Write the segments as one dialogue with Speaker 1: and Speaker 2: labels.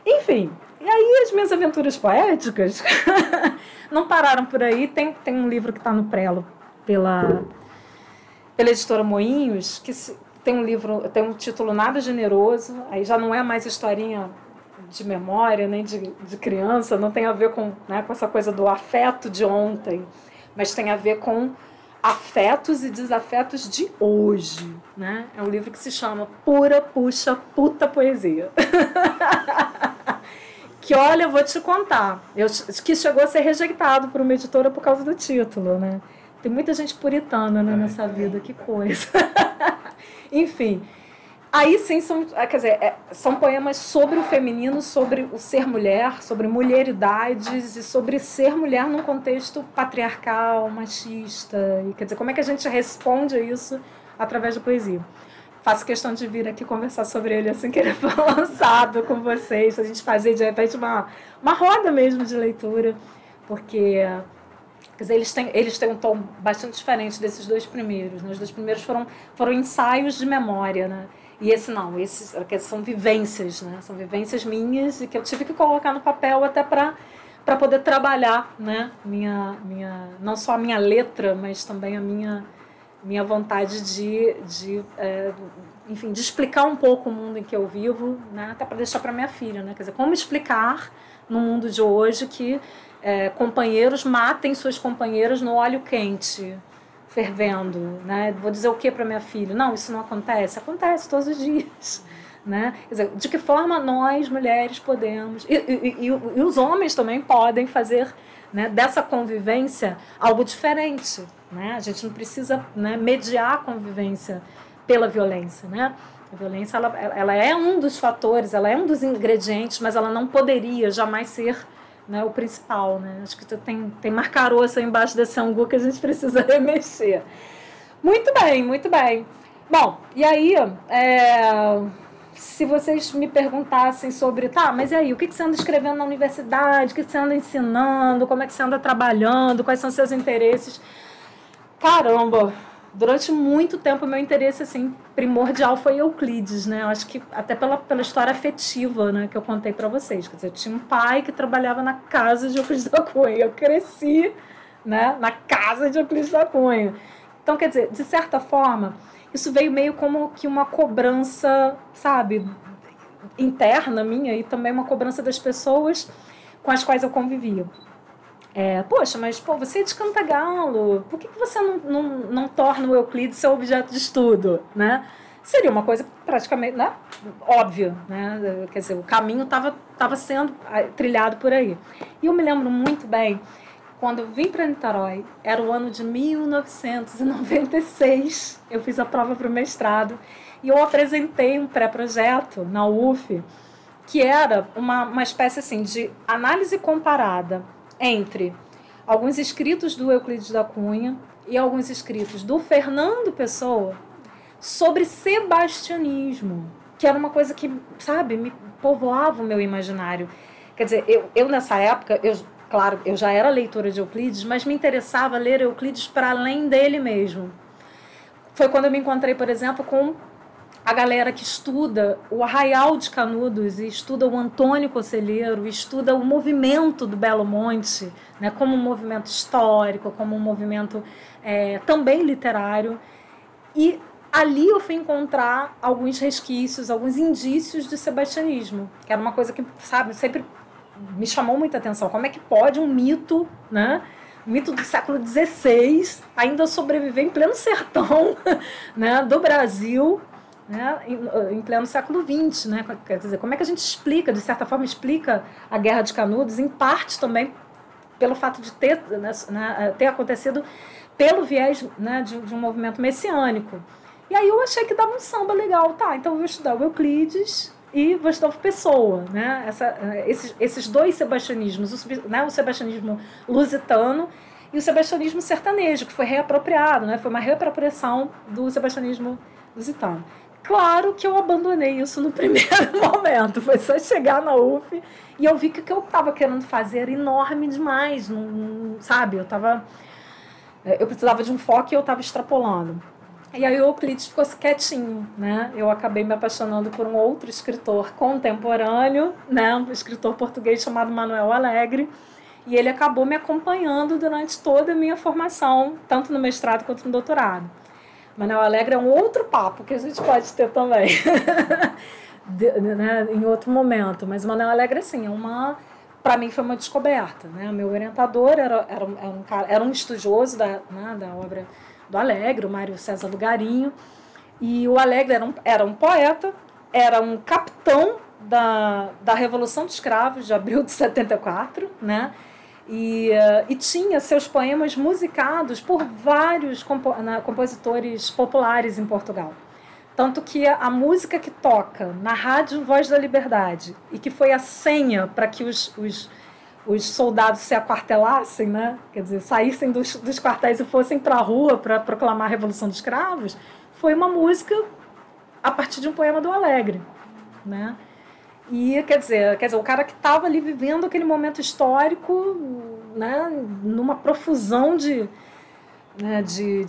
Speaker 1: Enfim, e aí as minhas aventuras poéticas não pararam por aí. Tem um livro que está no prelo pela editora Moinhos, que tem um livro, tem um título nada generoso, aí já não é mais historinha de memória, nem de criança, não tem a ver com, né, com essa coisa do afeto de ontem, mas tem a ver com afetos e desafetos de hoje, né? É um livro que se chama Pura, Puxa, Puta Poesia. Que, olha, eu vou te contar, que chegou a ser rejeitado por uma editora por causa do título, né? Tem muita gente puritana, né, nessa vida, que coisa. Enfim, aí sim são poemas sobre o feminino, sobre o ser mulher, sobre mulheridades e sobre ser mulher num contexto patriarcal, machista. E, quer dizer, como é que a gente responde a isso através da poesia? Faço questão de vir aqui conversar sobre ele assim que ele for lançado com vocês, a gente fazer de repente uma roda mesmo de leitura, porque quer dizer, eles têm um tom bastante diferente desses dois primeiros, né? Os dois primeiros foram ensaios de memória, né? E esse não, esses são vivências, né? São vivências minhas e que eu tive que colocar no papel até para poder trabalhar, né? Não só a minha letra, mas também a minha vontade enfim, de explicar um pouco o mundo em que eu vivo, né? Até para deixar para minha filha, né? Quer dizer, como explicar no mundo de hoje que companheiros matem suas companheiras no óleo quente, fervendo, né? Vou dizer o que para minha filha? Não, isso não acontece. Acontece todos os dias, né? Quer dizer, de que forma nós, mulheres, podemos, e os homens também podem fazer, né, dessa convivência algo diferente, né? A gente não precisa, né, mediar a convivência pela violência, né? A violência ela é um dos fatores, ela é um dos ingredientes, mas ela não poderia jamais ser, né, o principal, né? Acho que tem marcaroça embaixo desse angu que a gente precisa remexer. Muito bem, muito bem. Bom, e aí, se vocês me perguntassem sobre, tá, mas e aí, o que você anda escrevendo na universidade, o que você anda ensinando, como é que você anda trabalhando, quais são seus interesses? Caramba, durante muito tempo o meu interesse assim, primordial foi Euclides, né? Eu acho que até pela história afetiva, né, que eu contei para vocês. Quer dizer, eu tinha um pai que trabalhava na casa de Euclides da Cunha. Eu cresci, né, na casa de Euclides da Cunha. Então, quer dizer, de certa forma, isso veio meio como que uma cobrança, sabe, interna minha e também uma cobrança das pessoas com as quais eu convivia. Poxa, mas você é de Cantagalo, por que você não torna o Euclides seu objeto de estudo, né? Seria uma coisa praticamente, né, óbvia, né? Quer dizer, o caminho estava sendo trilhado por aí. E eu me lembro muito bem, quando eu vim para Niterói, era o ano de 1996, eu fiz a prova para o mestrado, e eu apresentei um pré-projeto na UF, que era uma espécie assim, de análise comparada entre alguns escritos do Euclides da Cunha e alguns escritos do Fernando Pessoa sobre sebastianismo, que era uma coisa que, sabe, me povoava o meu imaginário. Quer dizer, eu nessa época, claro, eu já era leitora de Euclides, mas me interessava ler Euclides para além dele mesmo. Foi quando eu me encontrei, por exemplo, com a galera que estuda o Arraial de Canudos e estuda o Antônio Conselheiro, estuda o movimento do Belo Monte, né, como um movimento histórico, como um movimento também literário. E ali eu fui encontrar alguns resquícios, alguns indícios de sebastianismo, que era uma coisa que, sabe, sempre me chamou muita atenção. Como é que pode um mito, né, um mito do século XVI, ainda sobreviver em pleno sertão, né, do Brasil, né, em pleno século XX, né? Quer dizer, como é que a gente explica, de certa forma, explica a Guerra de Canudos, em parte também pelo fato de ter acontecido pelo viés, né, de um movimento messiânico. E aí eu achei que dava um samba legal, tá, então eu vou estudar o Euclides e vou estudar o Pessoa, né? Esses dois sebastianismos, o sebastianismo lusitano e o sebastianismo sertanejo, que foi reapropriado, né? Foi uma reapropriação do sebastianismo lusitano. Claro que eu abandonei isso no primeiro momento. Foi só chegar na UF e eu vi que o que eu estava querendo fazer era enorme demais. Não, sabe? Eu precisava de um foco e eu estava extrapolando. E aí o Euclides ficou quietinho, né? Eu acabei me apaixonando por um outro escritor contemporâneo, né? Um escritor português chamado Manuel Alegre, e ele acabou me acompanhando durante toda a minha formação, tanto no mestrado quanto no doutorado. Manuel Alegre é um outro papo que a gente pode ter também, né? Em outro momento. Mas o Manuel Alegre, assim, para mim foi uma descoberta, né? Meu orientador era um estudioso da obra do Alegre, o Mário César Lugarinho, e o Alegre era um poeta, era um capitão da Revolução dos Escravos de abril de 74, né? E tinha seus poemas musicados por vários compositores populares em Portugal. Tanto que a música que toca na Rádio Voz da Liberdade, e que foi a senha para que os soldados se aquartelassem, né? Quer dizer, saíssem dos quartéis e fossem para a rua para proclamar a Revolução dos Escravos, foi uma música a partir de um poema do Alegre, né? E, quer dizer o cara que estava ali vivendo aquele momento histórico, né, numa profusão de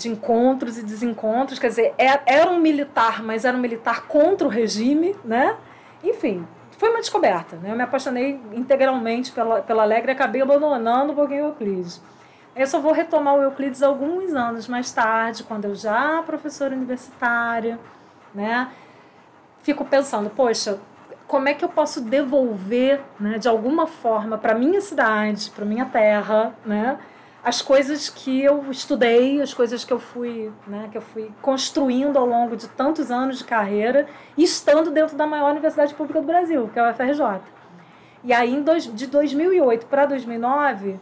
Speaker 1: encontros e desencontros, quer dizer, era um militar, mas era um militar contra o regime, né? Enfim, foi uma descoberta, né? Eu me apaixonei integralmente pela Alegre e acabei abandonando um pouquinho o Euclides. Eu só vou retomar o Euclides alguns anos mais tarde, quando eu já professora universitária, né? Fico pensando, poxa, como é que eu posso devolver, né, de alguma forma para minha cidade, para minha terra, né, as coisas que eu estudei, as coisas que eu fui construindo ao longo de tantos anos de carreira e estando dentro da maior universidade pública do Brasil, que é a UFRJ. E aí, de 2008 para 2009,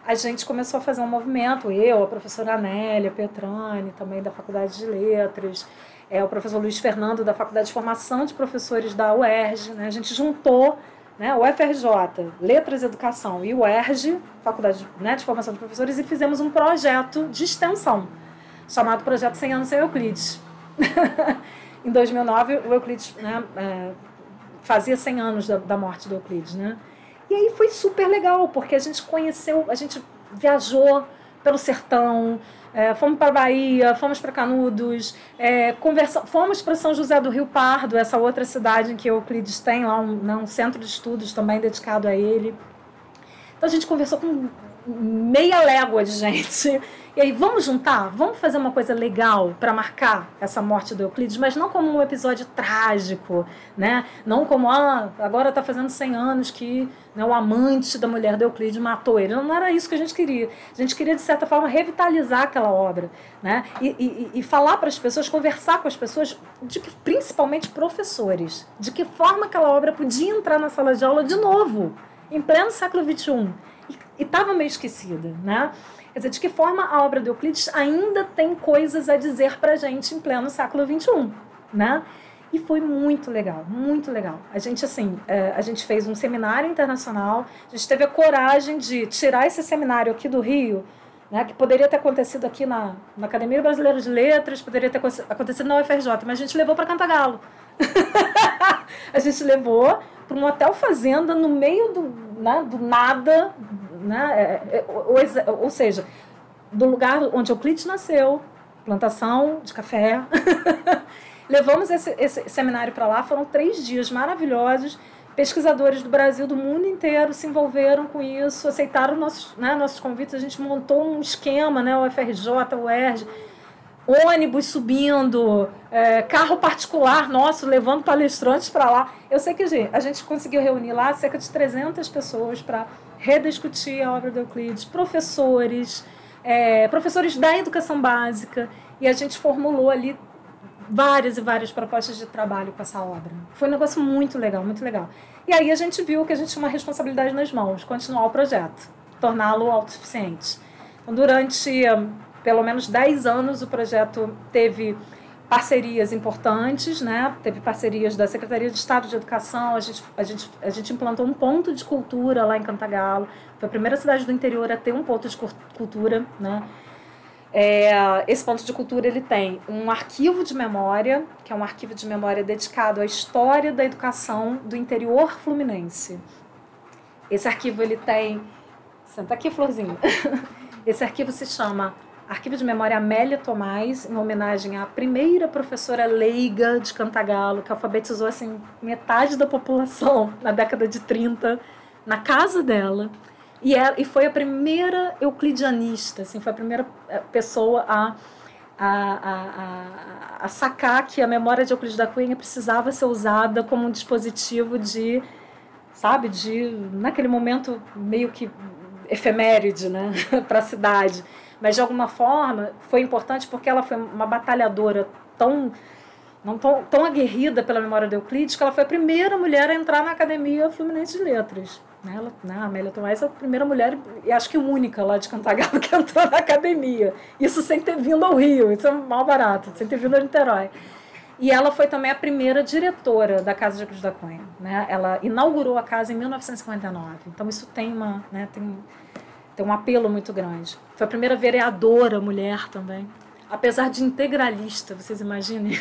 Speaker 1: a gente começou a fazer um movimento, eu, a professora Anélia Petrani, também da Faculdade de Letras, o professor Luiz Fernando, da Faculdade de Formação de Professores da UERJ, né? A gente juntou, né, o UFRJ, Letras e Educação, e o UERJ, Faculdade, né, de Formação de Professores, e fizemos um projeto de extensão, chamado Projeto 100 Anos Sem Euclides. Em 2009, o Euclides, né, fazia 100 anos da morte do Euclides, né? E aí foi super legal, porque a gente conheceu, a gente viajou pelo sertão, fomos para a Bahia, fomos para Canudos, fomos para São José do Rio Pardo, essa outra cidade em que Euclides tem lá um centro de estudos também dedicado a ele. Então a gente conversou com meia légua de gente. E aí, vamos juntar? Vamos fazer uma coisa legal para marcar essa morte do Euclides, mas não como um episódio trágico, né? Não como, agora está fazendo 100 anos que, né, o amante da mulher do Euclides matou ele. Não era isso que a gente queria. A gente queria, de certa forma, revitalizar aquela obra, né? E falar para as pessoas, conversar com as pessoas, principalmente professores, de que forma aquela obra podia entrar na sala de aula de novo, em pleno século XXI. E estava meio esquecida, né? Quer dizer, de que forma a obra do Euclides ainda tem coisas a dizer para a gente em pleno século XXI, né? E foi muito legal, muito legal. A gente, assim, a gente fez um seminário internacional, a gente teve a coragem de tirar esse seminário aqui do Rio, né, que poderia ter acontecido aqui na Academia Brasileira de Letras, poderia ter acontecido na UFRJ, mas a gente levou para Cantagalo. A gente levou para um hotel fazenda no meio do nada, né? Ou seja, do lugar onde Euclides nasceu, plantação de café. Levamos esse seminário para lá, foram 3 dias maravilhosos. Pesquisadores do Brasil, do mundo inteiro, se envolveram com isso, aceitaram nossos convites. A gente montou um esquema, né? O UFRJ, o UERJ, ônibus subindo, carro particular nosso, levando palestrantes para lá. Eu sei que a gente conseguiu reunir lá cerca de 300 pessoas para rediscutir a obra do Euclides, professores da educação básica, e a gente formulou ali várias e várias propostas de trabalho com essa obra. Foi um negócio muito legal, muito legal. E aí a gente viu que a gente tinha uma responsabilidade nas mãos, continuar o projeto, torná-lo autossuficiente. Então, durante pelo menos 10 anos, o projeto teve parcerias importantes, né? Teve parcerias da Secretaria de Estado de Educação, a gente implantou um ponto de cultura lá em Cantagalo, foi a primeira cidade do interior a ter um ponto de cultura, né? Esse ponto de cultura ele tem um arquivo de memória, que é um arquivo de memória dedicado à história da educação do interior fluminense. Esse arquivo ele tem... Senta aqui, Florzinha. Esse arquivo se chama Arquivo de Memória Amélia Tomás, em homenagem à primeira professora leiga de Cantagalo, que alfabetizou assim, metade da população na década de 30, na casa dela. E foi a primeira euclidianista, assim, foi a primeira pessoa a sacar que a memória de Euclides da Cunha precisava ser usada como um dispositivo de, sabe, naquele momento meio que efeméride, né, para a cidade. Mas, de alguma forma, foi importante porque ela foi uma batalhadora tão aguerrida pela memória de Euclides, que ela foi a primeira mulher a entrar na Academia Fluminense de Letras. Ela, a Amélia Tomás é a primeira mulher, e acho que única lá de Cantagalo, que entrou na academia. Isso sem ter vindo ao Rio, isso é mal barato, sem ter vindo a Niterói. E ela foi também a primeira diretora da Casa de Euclides da Cunha. Né? Ela inaugurou a casa em 1959. Então isso tem um apelo muito grande. Foi a primeira vereadora mulher também. Apesar de integralista, vocês imaginem.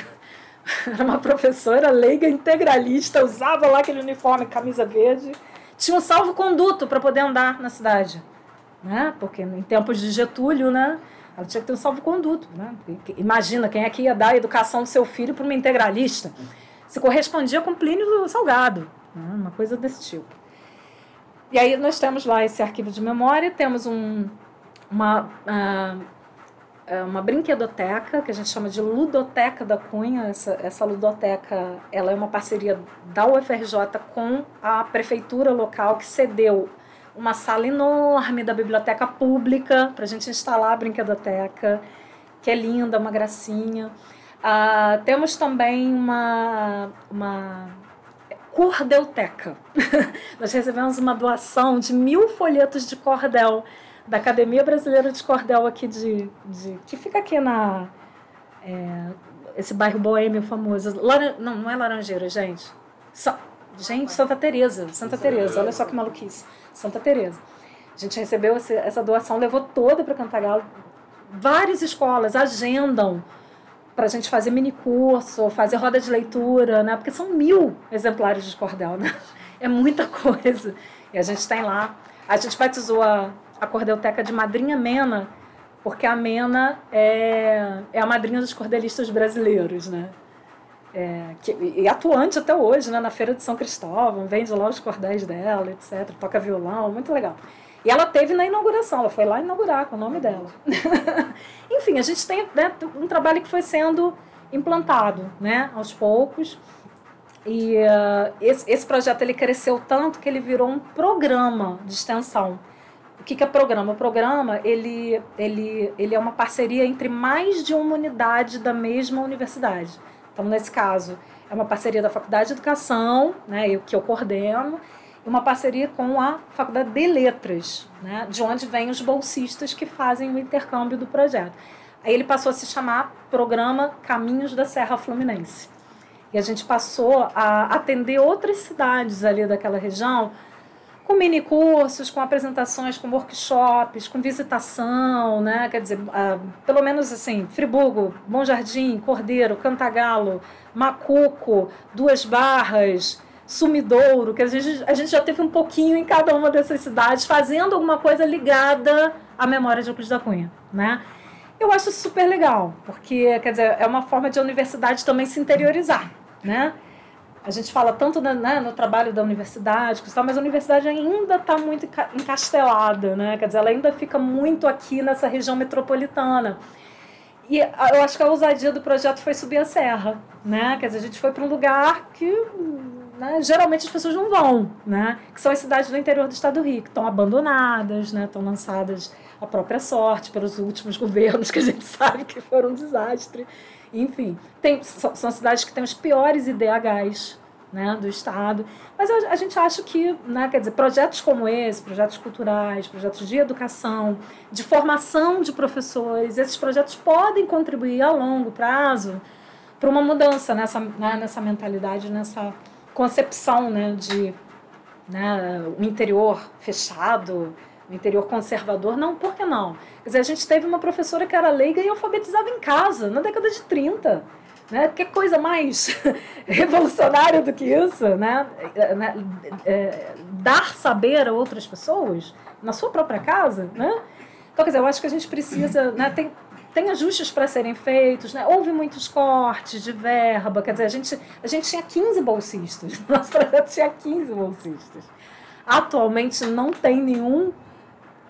Speaker 1: Era uma professora leiga integralista, usava lá aquele uniforme, camisa verde. Tinha um salvo-conduto para poder andar na cidade. Né? Porque em tempos de Getúlio, né, ela tinha que ter um salvo-conduto. Né? Imagina quem é que ia dar a educação do seu filho para uma integralista. Se correspondia com Plínio Salgado. Né? Uma coisa desse tipo. E aí nós temos lá esse arquivo de memória, temos uma brinquedoteca, que a gente chama de Ludoteca da Cunha. Essa ludoteca, ela é uma parceria da UFRJ com a prefeitura local, que cedeu uma sala enorme da biblioteca pública para a gente instalar a brinquedoteca, que é linda, uma gracinha. Temos também uma cordelteca. Nós recebemos uma doação de 1000 folhetos de cordel da Academia Brasileira de Cordel aqui que fica aqui esse bairro boêmio famoso. Não é Laranjeira, gente. Santa Teresa, olha só que maluquice. Santa Teresa. A gente recebeu essa doação, levou toda para Cantagalo. Várias escolas agendam para a gente fazer minicurso, fazer roda de leitura, né? Porque são 1000 exemplares de cordel, né? É muita coisa. E a gente tem lá. A gente batizou a cordelteca de Madrinha Mena, porque a Mena é a madrinha dos cordelistas brasileiros, né? E atuante até hoje, né? Na Feira de São Cristóvão, vende lá os cordéis dela, etc. Toca violão, muito legal. E ela teve na inauguração, ela foi lá inaugurar com o nome dela. Enfim, a gente tem, né, um trabalho que foi sendo implantado, né, aos poucos. E esse projeto ele cresceu tanto que ele virou um programa de extensão. O que é programa? O programa ele é uma parceria entre mais de uma unidade da mesma universidade. Então, nesse caso, é uma parceria da Faculdade de Educação, né, que eu coordeno, e uma parceria com a Faculdade de Letras, né, de onde vêm os bolsistas que fazem o intercâmbio do projeto. Aí ele passou a se chamar Programa Caminhos da Serra Fluminense. E a gente passou a atender outras cidades ali daquela região, com minicursos, com apresentações, com workshops, com visitação, né? Quer dizer, pelo menos assim, Friburgo, Bom Jardim, Cordeiro, Cantagalo, Macuco, Duas Barras, Sumidouro, que a gente já teve um pouquinho em cada uma dessas cidades, fazendo alguma coisa ligada à memória de Euclides da Cunha, né? Eu acho isso super legal, porque, quer dizer, é uma forma de a universidade também se interiorizar, né? A gente fala tanto no trabalho da universidade, mas a universidade ainda está muito encastelada, né? Quer dizer, ela ainda fica muito aqui nessa região metropolitana. E eu acho que a ousadia do projeto foi subir a serra, né? Quer dizer, a gente foi para um lugar que, né, geralmente as pessoas não vão, né? Que são as cidades do interior do estado do Rio, que estão abandonadas, né? Estão lançadas à própria sorte pelos últimos governos, que a gente sabe que foram um desastre. Enfim, são cidades que têm os piores IDHs, né, do estado. Mas a gente acha que, né, quer dizer, projetos como esse, projetos culturais, projetos de educação, de formação de professores, esses projetos podem contribuir a longo prazo para uma mudança nessa mentalidade, nessa concepção, né, de, né, um interior fechado, um interior conservador. Não, por que não? Quer dizer, a gente teve uma professora que era leiga e alfabetizava em casa, na década de 30. Né? Que coisa mais revolucionária do que isso, né? Dar saber a outras pessoas na sua própria casa, né? Então, quer dizer, eu acho que a gente precisa, né, tem ajustes para serem feitos, né? Houve muitos cortes de verba, quer dizer, a gente tinha 15 bolsistas, nosso projeto tinha 15 bolsistas. Atualmente não tem nenhum,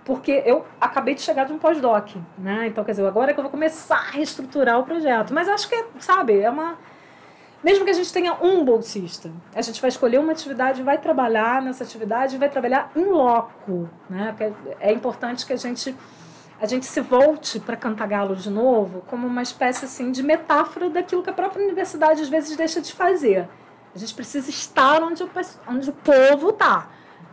Speaker 1: porque eu acabei de chegar de um pós-doc, né? Então, quer dizer, agora é que eu vou começar a reestruturar o projeto. Mas acho que, sabe, é uma... Mesmo que a gente tenha um bolsista, a gente vai escolher uma atividade, vai trabalhar nessa atividade e vai trabalhar em loco, né? Porque é importante que a gente se volte para Cantagalo de novo como uma espécie assim, de metáfora daquilo que a própria universidade às vezes deixa de fazer. A gente precisa estar onde o povo está.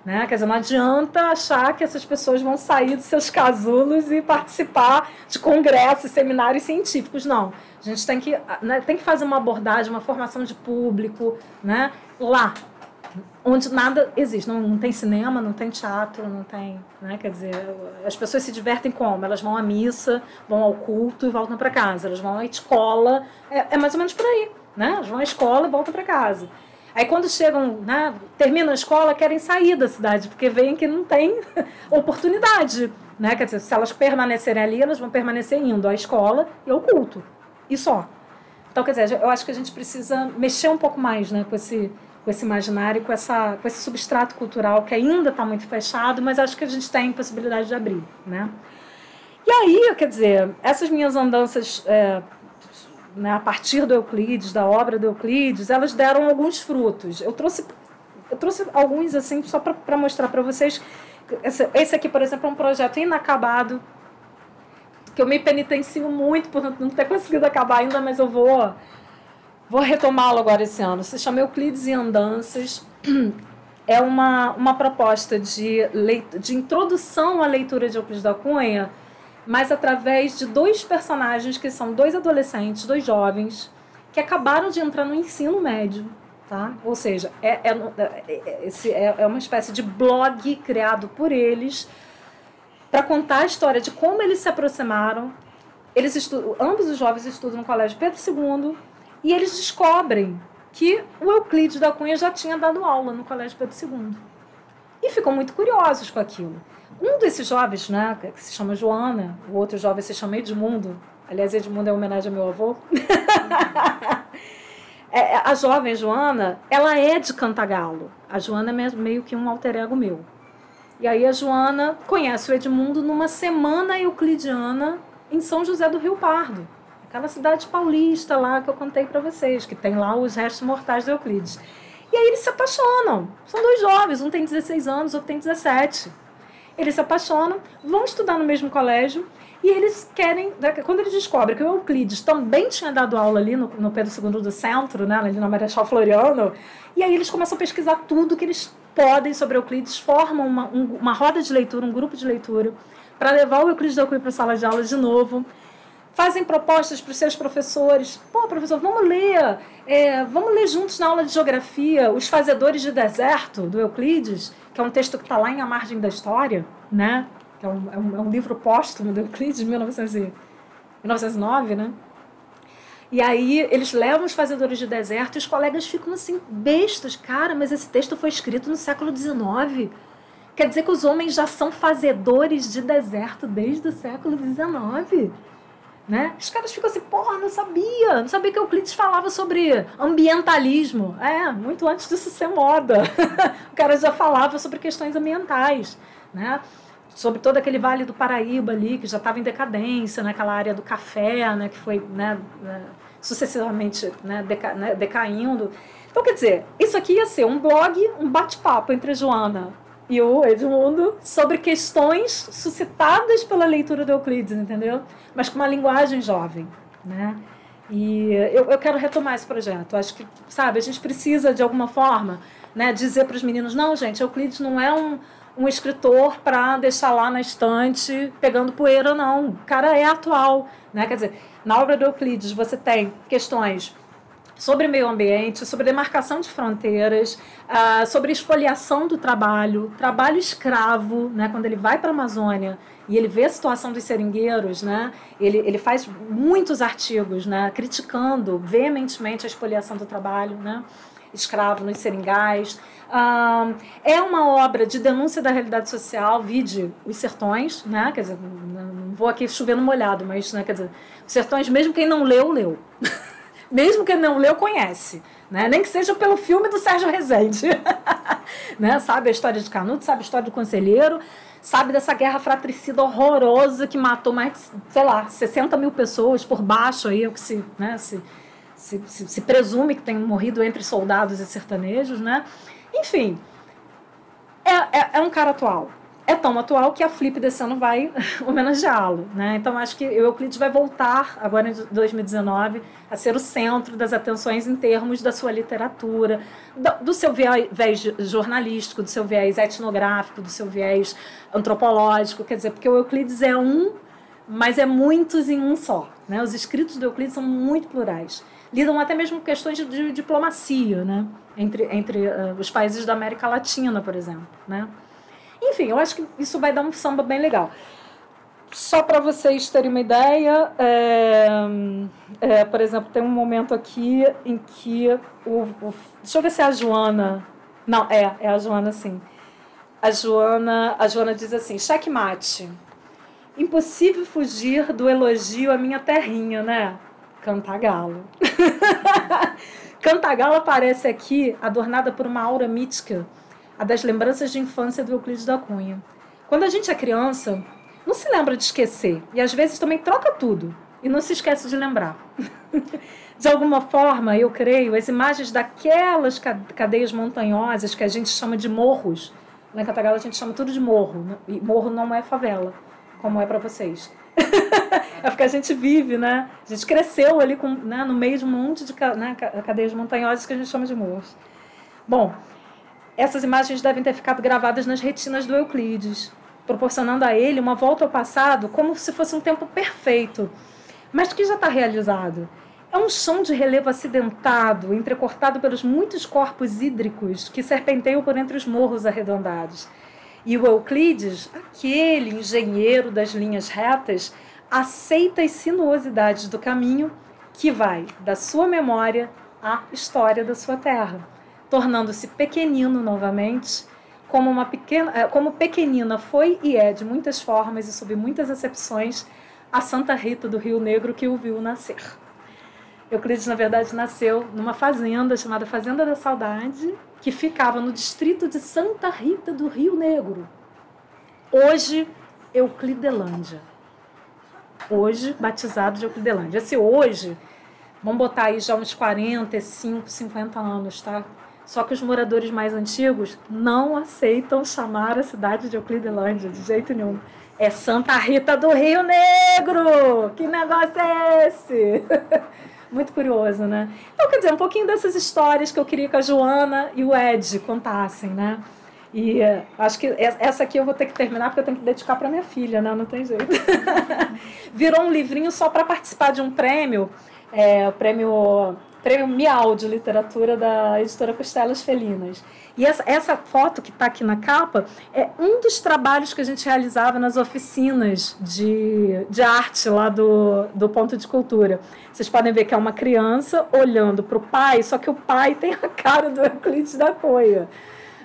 Speaker 1: Né? Quer dizer, não adianta achar que essas pessoas vão sair dos seus casulos e participar de congressos, seminários científicos. Não. A gente tem que, né, tem que fazer uma abordagem, uma formação de público, né, lá, onde nada existe. Não tem cinema, não tem teatro, não tem... Né, quer dizer, as pessoas se divertem como? Elas vão à missa, vão ao culto e voltam para casa. Elas vão à escola, é mais ou menos por aí. Né? Elas vão à escola e voltam para casa. Aí quando chegam, né, terminam a escola, querem sair da cidade, porque veem que não tem oportunidade. Né? Quer dizer, se elas permanecerem ali, elas vão permanecer indo à escola e ao culto. E só. Então, quer dizer, eu acho que a gente precisa mexer um pouco mais, né, com esse imaginário, com esse substrato cultural que ainda está muito fechado, mas acho que a gente tem possibilidade de abrir. Né? E aí, quer dizer, essas minhas andanças... né, a partir do Euclides, da obra do Euclides, elas deram alguns frutos. Eu trouxe alguns assim só para mostrar para vocês. Esse aqui, por exemplo, é um projeto inacabado, que eu me penitencio muito por não ter conseguido acabar ainda, mas eu vou retomá-lo agora esse ano. Se chama Euclides e Andanças. É uma proposta de introdução à leitura de Euclides da Cunha, mas através de dois personagens que são dois adolescentes, dois jovens, que acabaram de entrar no ensino médio. Tá? Ou seja, é uma espécie de blog criado por eles para contar a história de como eles se aproximaram. Ambos os jovens estudam no Colégio Pedro II e eles descobrem que o Euclides da Cunha já tinha dado aula no Colégio Pedro II. E ficam muito curiosos com aquilo. Um desses jovens, né, que se chama Joana, o outro jovem se chama Edmundo. Aliás, Edmundo é uma homenagem ao meu avô. A jovem Joana, ela é de Cantagalo. A Joana é meio que um alter ego meu. E aí a Joana conhece o Edmundo numa semana euclidiana em São José do Rio Pardo. Aquela cidade paulista lá que eu contei para vocês, que tem lá os restos mortais do Euclides. E aí eles se apaixonam. São dois jovens, um tem 16 anos, outro tem 17. Eles se apaixonam, vão estudar no mesmo colégio e eles querem... Quando eles descobrem que o Euclides também tinha dado aula ali no Pedro II do Centro, né, ali na Marechal Floriano, e aí eles começam a pesquisar tudo que eles podem sobre Euclides, formam uma roda de leitura, um grupo de leitura, para levar o Euclides da Cunha para a sala de aula de novo. Fazem propostas para os seus professores. Pô, professor, vamos ler juntos na aula de geografia Os Fazedores de Deserto, do Euclides, que é um texto que está lá em A Margem da História, né? Que é um livro póstumo do Euclides, de 1909, né? E aí eles levam Os Fazedores de Deserto e os colegas ficam assim, bestas. Cara, mas esse texto foi escrito no século XIX. Quer dizer que os homens já são fazedores de deserto desde o século XIX. Né? Os caras ficam assim, porra, não sabia que Euclides falava sobre ambientalismo. Muito antes disso ser moda. O cara já falava sobre questões ambientais, né? Sobre todo aquele Vale do Paraíba ali, que já estava em decadência, naquela área do café, né? Que foi, né, sucessivamente, né, decaindo. Então, quer dizer, isso aqui ia ser um blog, um bate-papo entre a Joana e o Edmundo sobre questões suscitadas pela leitura do Euclides, entendeu? Mas com uma linguagem jovem, né? E eu quero retomar esse projeto. Acho que, sabe, a gente precisa, de alguma forma, né, dizer para os meninos, não, gente, Euclides não é um escritor para deixar lá na estante pegando poeira, não. O cara é atual, né? Quer dizer, na obra do Euclides você tem questões sobre meio ambiente, sobre demarcação de fronteiras, sobre expoliação do trabalho escravo, né? Quando ele vai para a Amazônia e ele vê a situação dos seringueiros, né? Ele faz muitos artigos, né? Criticando veementemente a expoliação do trabalho, né? escravo nos seringais. É uma obra de denúncia da realidade social, vide Os Sertões, né? Quer dizer, não vou aqui chovendo molhado, mas, né, quer dizer, Os Sertões, mesmo quem não leu, leu. Mesmo quem não leu, conhece. Né? Nem que seja pelo filme do Sérgio Rezende. Né? Sabe a história de Canuto, sabe a história do Conselheiro, sabe dessa guerra fratricida horrorosa que matou mais, sei lá, 60 mil pessoas por baixo, aí, é o que se presume que tenham morrido entre soldados e sertanejos, né? Enfim, é um cara atual. É tão atual que a Flip desse ano vai homenageá-lo, né? Então, acho que o Euclides vai voltar, agora em 2019, a ser o centro das atenções em termos da sua literatura, do seu viés jornalístico, do seu viés etnográfico, do seu viés antropológico. Quer dizer, porque o Euclides é um, mas é muitos em um só. Né? Os escritos do Euclides são muito plurais. Lidam até mesmo com questões de diplomacia, né? entre os países da América Latina, por exemplo, né? Enfim, eu acho que isso vai dar um samba bem legal. Só para vocês terem uma ideia, por exemplo, tem um momento aqui em que deixa eu ver se é a Joana. Não, é a Joana, sim. A Joana diz assim: checkmate. Impossível fugir do elogio à minha terrinha, né? Cantagalo. Cantagalo aparece aqui adornada por uma aura mítica, a das lembranças de infância do Euclides da Cunha. Quando a gente é criança, não se lembra de esquecer. E às vezes também troca tudo e não se esquece de lembrar. De alguma forma, eu creio, as imagens daquelas cadeias montanhosas que a gente chama de morros. Lá em Cantagalo a gente chama tudo de morro. E morro não é favela, como é para vocês. É porque a gente vive, né? A gente cresceu ali no meio de um monte de cadeias montanhosas que a gente chama de morros. Bom, essas imagens devem ter ficado gravadas nas retinas do Euclides, proporcionando a ele uma volta ao passado como se fosse um tempo perfeito, mas que já está realizado. É um chão de relevo acidentado, entrecortado pelos muitos corpos hídricos que serpenteiam por entre os morros arredondados. E o Euclides, aquele engenheiro das linhas retas, aceita as sinuosidades do caminho que vai da sua memória à história da sua terra, tornando-se pequenino novamente, como pequenina foi e é de muitas formas e sob muitas acepções a Santa Rita do Rio Negro que o viu nascer. Euclides, na verdade, nasceu numa fazenda chamada Fazenda da Saudade, que ficava no distrito de Santa Rita do Rio Negro. Hoje, Euclidelândia. Hoje, batizado de Euclidelândia. Esse hoje, vamos botar aí já uns 45, 50 anos, tá? Só que os moradores mais antigos não aceitam chamar a cidade de Euclidelândia, de jeito nenhum. É Santa Rita do Rio Negro! Que negócio é esse? Muito curioso, né? Então, quer dizer, um pouquinho dessas histórias que eu queria que a Joana e o Ed contassem, né? E acho que essa aqui eu vou ter que terminar porque eu tenho que dedicar para minha filha, né? Não tem jeito. Virou um livrinho só para participar de um prêmio, o prêmio Miau de Literatura da editora Costelas Felinas. E essa foto que está aqui na capa é um dos trabalhos que a gente realizava nas oficinas de arte lá do Ponto de Cultura. Vocês podem ver que é uma criança olhando para o pai, só que o pai tem a cara do Euclides da Cunha.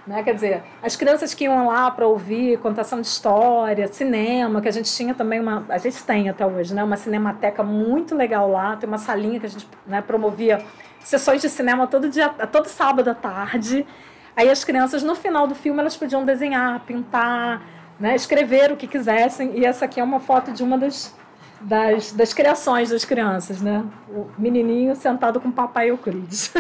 Speaker 1: Né? Quer dizer, as crianças que iam lá para ouvir contação de história, cinema, que a gente tinha também a gente tem até hoje, né? Uma cinemateca muito legal lá, tem uma salinha que a gente, né, promovia sessões de cinema todo sábado à tarde. Aí as crianças, no final do filme, elas podiam desenhar, pintar, né, escrever o que quisessem. E essa aqui é uma foto de uma das criações das crianças, né? O menininho sentado com o papai Euclides.